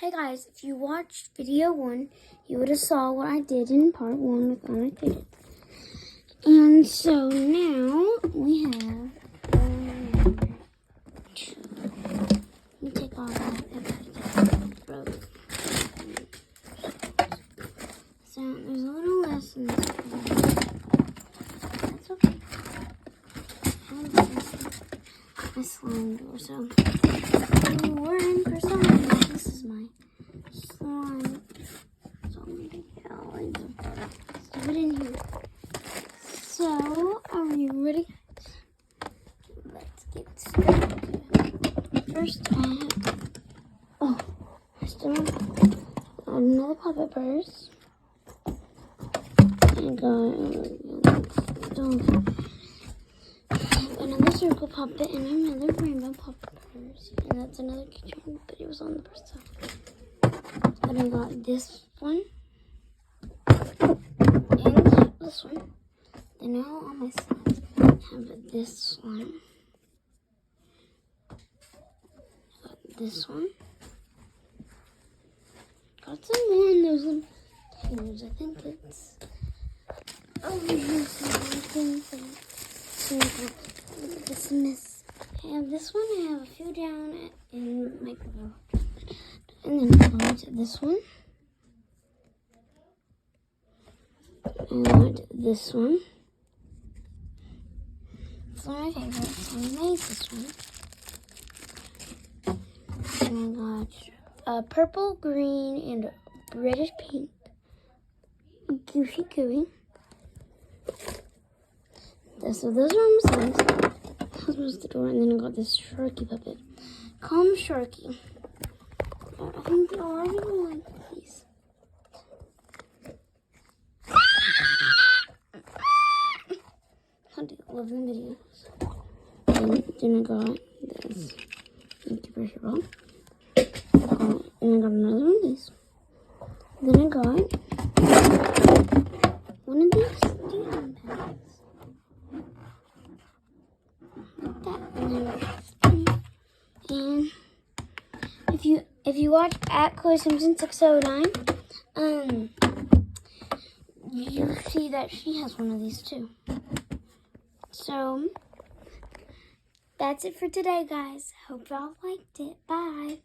Hey guys, if you watched video 1, you would have saw what I did in part 1 with all my fidgets. And so now we have let me take all that. Broke. So there's a little less in this one. That's okay. My slime door, so we're in for something. This is my slime. So I'm gonna get all of it in here. So, are you ready? Let's get started. First, I still have another puppet purse. I got another circle puppet and another rainbow puppet purse. And that's another keychain, but it was on the purse side. Then I got this one. And this one. Then now on my side, I have this one. Got this one. Got some more in those little containers. I think it's over here somewhere. This mess. I have this one. I have a few down in my drawer. And then I want this one. I want this one. It's one of my favorites. So I made this one. And I got purple, green, and reddish pink. Goofy gooey. So those are on my sides. That was the door. And then I got this Sharky puppet. Call him Sharky. I think a lot of people like these. I do love the videos. Then I got this empty pressure ball. And I got another one of these. Then I got one of these steam pads. Like that. And if you watch at Chloe Simpson 609, you'll see that she has one of these too. So that's it for today, guys. Hope y'all liked it. Bye.